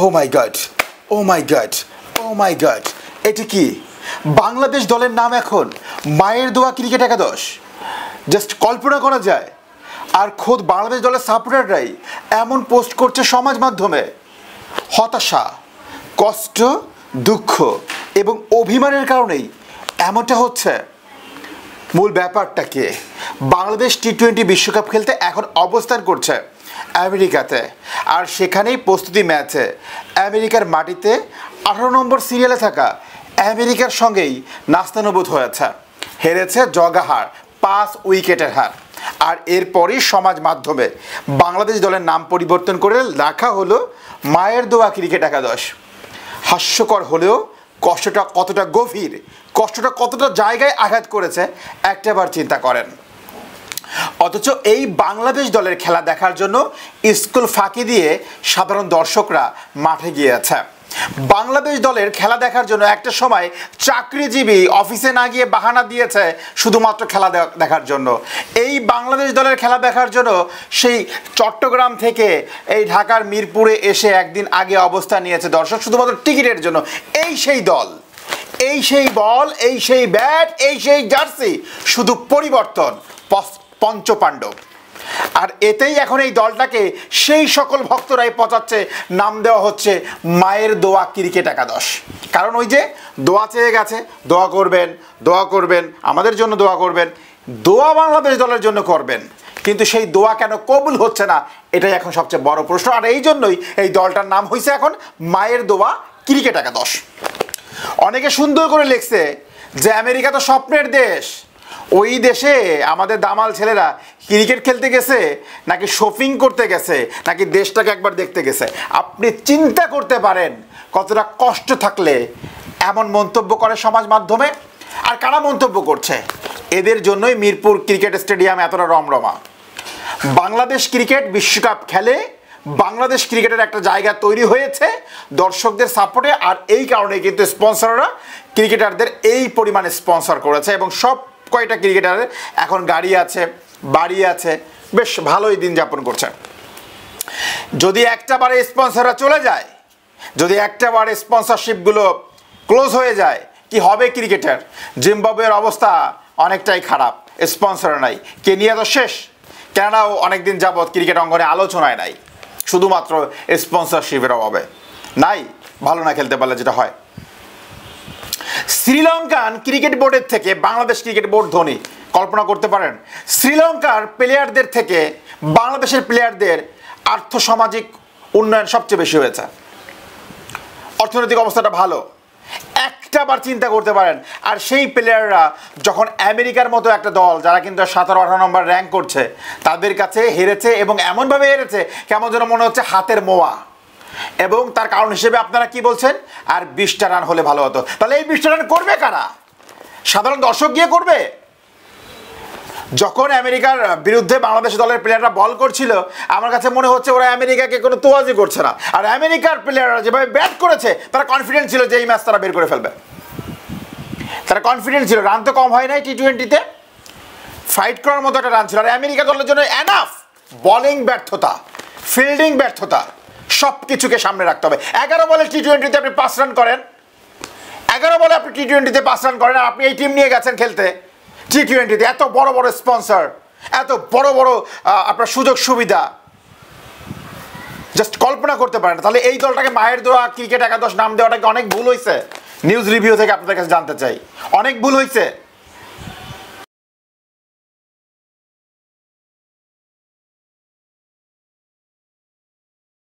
ও মাই god, ও মাই god, ও মাই god, এটি কি বাংলাদেশ দলের নাম এখন মায়ের দোয়া ক্রিকেট একাদশ? জাস্ট কল্পনা করা যায়। আর খোদ বাংলাদেশ দলের সাপোর্টাররাই এমন পোস্ট করছে সমাজ মাধ্যমে। হতাশা, কষ্ট, দুঃখ এবং অভিমানের কারণেই এমনটা হচ্ছে। মূল ব্যাপারটা কি? বাংলাদেশ টি-20 বিশ্বকাপ খেলতে এখন অবস্থান করছে আমেরিকাতে, আর সেখানেই প্রস্তুতি ম্যাচে আমেরিকার মাটিতে 18 নম্বর সিরিয়ালে থাকা আমেরিকার সঙ্গেই নাস্তানুবোধ হয়েছে। হেরেছে জগা হার, 5 উইকেটের হার। আর এরপরই সমাজ মাধ্যমে বাংলাদেশ দলের নাম পরিবর্তন করে লেখা হলো মায়ের দোয়া ক্রিকেট একাদশ। হাস্যকর হলেও কষ্টটা কতটা গভীর, কষ্টটা কতটা জায়গায় আঘাত করেছে একটাবার চিন্তা করেন। অথচ এই বাংলাদেশ দলের খেলা দেখার জন্য স্কুল ফাঁকি দিয়ে সাধারণ দর্শকরা মাঠে গিয়েছে। বাংলাদেশ দলের খেলা দেখার জন্য একটা সময় চাকরিজীবী অফিসে না গিয়ে বাহানা দিয়েছে শুধুমাত্র খেলা দেখার জন্য। এই বাংলাদেশ দলের খেলা দেখার জন্য সেই চট্টগ্রাম থেকে এই ঢাকার মিরপুরে এসে একদিন আগে অবস্থান নিয়েছে দর্শক শুধুমাত্র টিকিটের জন্য। এই সেই দল, এই সেই বল, এই সেই ব্যাট, এই সেই জার্সি, শুধু পরিবর্তন পঞ্চপাণ্ডব। আর এতেই এখন এই দলটাকে সেই সকল ভক্তরাই পচাচ্ছে, নাম দেওয়া হচ্ছে মায়ের দোয়া ক্রিকেট একাদশ। কারণ ওই যে দোয়া চেয়ে গেছে, দোয়া করবেন, দোয়া করবেন, আমাদের জন্য দোয়া করবেন, দোয়া বাংলাদেশ দলের জন্য করবেন, কিন্তু সেই দোয়া কেন কবুল হচ্ছে না, এটাই এখন সবচেয়ে বড় প্রশ্ন। আর এই জন্যই এই দলটার নাম হয়েছে এখন মায়ের দোয়া ক্রিকেট একাদশ। অনেকে সুন্দর করে লিখছে যে আমেরিকা তো স্বপ্নের দেশ, ওই দেশে আমাদের দামাল ছেলেরা ক্রিকেট খেলতে গেছে নাকি শপিং করতে গেছে নাকি দেশটাকে একবার দেখতে গেছে। আপনি চিন্তা করতে পারেন কতটা কষ্ট থাকলে এমন মন্তব্য করে সমাজ মাধ্যমে। আর কারা মন্তব্য করছে? এদের জন্যই মিরপুর ক্রিকেট স্টেডিয়াম এতটা রমরমা। বাংলাদেশ ক্রিকেট বিশ্বকাপ খেলে বাংলাদেশ ক্রিকেটের একটা জায়গা তৈরি হয়েছে দর্শকদের সাপোর্টে। আর এই কারণে কিন্তু স্পন্সররা ক্রিকেটারদের এই পরিমাণে স্পন্সর করেছে এবং সব কয়টা ক্রিকেটারের এখন গাড়ি আছে, বাড়ি আছে, বেশ ভালোই দিন যাপন করছে। যদি একটা বারে স্পন্সররা চলে যায়, যদি একটা বারে স্পন্সরশিপগুলো ক্লোজ হয়ে যায়, কি হবে ক্রিকেটার? জিম্বাবুয়ের অবস্থা অনেকটাই খারাপ, স্পন্সর নাই। কেনিয়া তো শেষ, কেননাও অনেকদিন যাবৎ ক্রিকেট অঙ্গনে আলোচনায় নাই, শুধুমাত্র স্পন্সরশিপের অভাবে নাই, ভালো না খেলতে পারলে যেটা হয়। শ্রীলঙ্কান ক্রিকেট বোর্ডের থেকে বাংলাদেশ ক্রিকেট বোর্ড ধনী, কল্পনা করতে পারেন? শ্রীলঙ্কার প্লেয়ারদের থেকে বাংলাদেশের প্লেয়ারদের আর্থসামাজিক উন্নয়ন সবচেয়ে বেশি হয়েছে, অর্থনৈতিক অবস্থাটা ভালো। একটা বার চিন্তা করতে পারেন। আর সেই প্লেয়াররা যখন আমেরিকার মতো একটা দল, যারা কিন্তু 17-18 নম্বর র্যাঙ্ক করছে, তাদের কাছে হেরেছে এবং এমনভাবে হেরেছে কেমন যেন মনে হচ্ছে হাতের মোয়া। এবং তার কারণ হিসেবে আপনারা কি বলছেন? আর 20টা রান হলে ভালো হতো। তাহলে এই 20টা রান করবে কারা? সাধারণ দর্শক গিয়ে করবে? যখন আমেরিকার বিরুদ্ধে বাংলাদেশ দলের প্লেয়াররা বল করছিল, আমার কাছে মনে হচ্ছে ওরা আমেরিকাকে কোনো তোয়াজি করছে না। আর আমেরিকার প্লেয়াররা যেভাবে ব্যাট করেছে, তারা কনফিডেন্ট ছিল যে এই ম্যাচ তারা বের করে ফেলবে। তারা কনফিডেন্ট ছিল। রান তো কম হয় নাই টি-20তে, ফাইট করার মতো একটা রান ছিল। আর আমেরিকা দলের জন্য এনাফ বোলিং ব্যর্থতা, ফিল্ডিং ব্যর্থতা, সব কিছুকে সামনে রাখতে হবে। 11 বলে টি-20তে আপনি 5 রান করেন, 11 বলে আপনি টি-20তে 5 রান করেন, আর আপনি এই টিম নিয়ে গেছেন খেলতে টি-20তে। এত বড় বড় স্পন্সর, এত বড় বড় আপনার সুযোগ সুবিধা, জাস্ট কল্পনা করতে পারেন। তাহলে এই দলটাকে মায়ের দোয়া ক্রিকেট একাদশ নাম দেওয়াটাকে অনেক ভুল হয়েছে। নিউজ রিভিউ থেকে আপনাদের কাছে জানতে চাই, অনেক ভুল হয়েছে।